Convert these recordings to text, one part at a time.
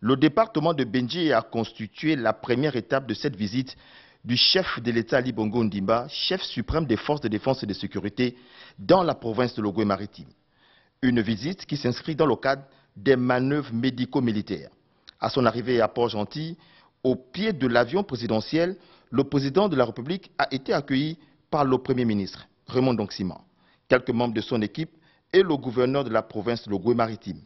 Le département de Bendji a constitué la première étape de cette visite du chef de l'État Ali Bongo Ondimba, chef suprême des forces de défense et de sécurité dans la province de l'Ogooué-Maritime. Une visite qui s'inscrit dans le cadre des manœuvres médico-militaires. À son arrivée à Port-Gentil, au pied de l'avion présidentiel, le président de la République a été accueilli par le Premier ministre, Raymond Donksima, quelques membres de son équipe et le gouverneur de la province de l'Ogooué-Maritime.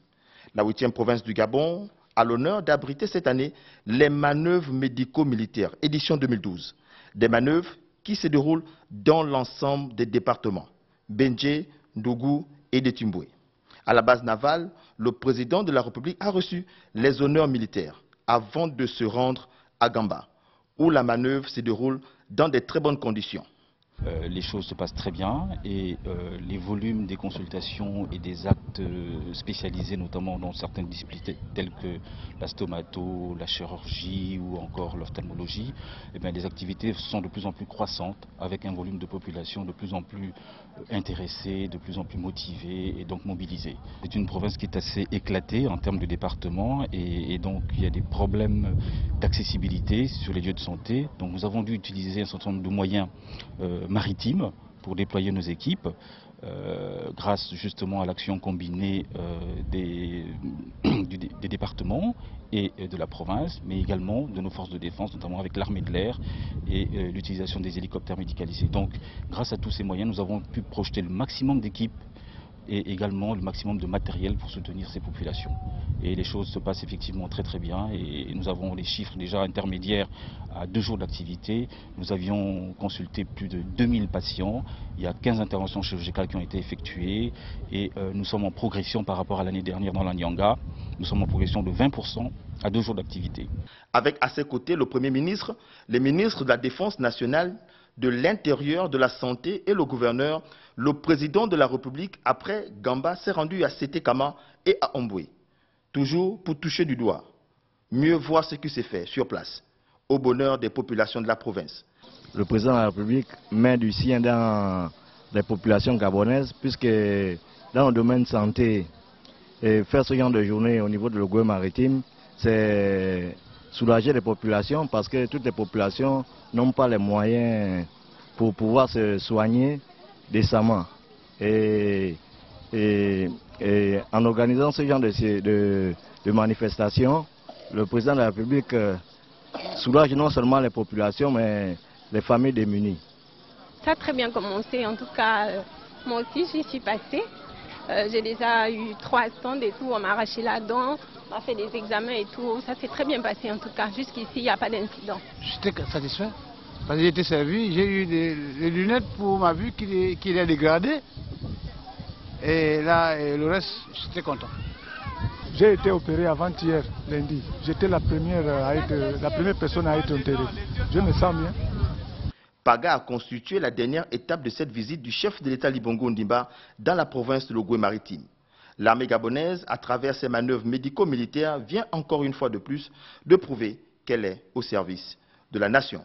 La 8e province du Gabon a l'honneur d'abriter cette année les manœuvres médico-militaires, édition 2012. Des manœuvres qui se déroulent dans l'ensemble des départements, Bendji, Ndougou et Détumboué. À la base navale, le président de la République a reçu les honneurs militaires avant de se rendre à Gamba, où la manœuvre se déroule dans de très bonnes conditions. Les choses se passent très bien et les volumes des consultations et des actes spécialisés, notamment dans certaines disciplines telles que la stomato, la chirurgie ou encore l'ophtalmologie, les activités sont de plus en plus croissantes avec un volume de population de plus en plus intéressée, de plus en plus motivée et donc mobilisée. C'est une province qui est assez éclatée en termes de département et donc il y a des problèmes d'accessibilité sur les lieux de santé. Donc nous avons dû utiliser un certain nombre de moyens maritimes pour déployer nos équipes grâce justement à l'action combinée des départements et de la province, mais également de nos forces de défense, notamment avec l'armée de l'air et l'utilisation des hélicoptères médicalisés. Donc grâce à tous ces moyens, nous avons pu projeter le maximum d'équipes et également le maximum de matériel pour soutenir ces populations. Et les choses se passent effectivement très très bien et nous avons les chiffres déjà intermédiaires à 2 jours d'activité. Nous avions consulté plus de 2000 patients, il y a 15 interventions chirurgicales qui ont été effectuées et nous sommes en progression par rapport à l'année dernière dans la Nyanga. Nous sommes en progression de 20% à 2 jours d'activité. Avec à ses côtés le Premier ministre, les ministres de la Défense nationale, de l'Intérieur, de la Santé et le gouverneur, le président de la République, après Gamba, s'est rendu à Sété-Kama et à Omboué. Toujours pour toucher du doigt, mieux voir ce qui s'est fait sur place, au bonheur des populations de la province. Le président de la République met du sien dans les populations gabonaises, puisque dans le domaine de santé, faire ce genre de journée au niveau de l'Ogooué-Maritime, c'est soulager les populations parce que toutes les populations n'ont pas les moyens pour pouvoir se soigner décemment. Et en organisant ce genre de manifestations, le président de la République soulage non seulement les populations, mais les familles démunies. Ça a très bien commencé, en tout cas, moi aussi j'y suis passée. J'ai déjà eu 3 stands et tout, on m'a arraché la dent, on a fait des examens et tout, ça s'est très bien passé en tout cas, jusqu'ici il n'y a pas d'incident. J'étais satisfait, parce que j'ai été servi, j'ai eu des lunettes pour ma vue qui est dégradée, et là le reste, j'étais content. J'ai été opéré avant-hier, lundi, j'étais la première personne à être opérée, je me sens bien. Paga a constitué la dernière étape de cette visite du chef de l'État Ali Bongo Ondimba dans la province de l'Ogooué-Maritime. L'armée gabonaise, à travers ses manœuvres médico-militaires, vient encore une fois de plus de prouver qu'elle est au service de la nation.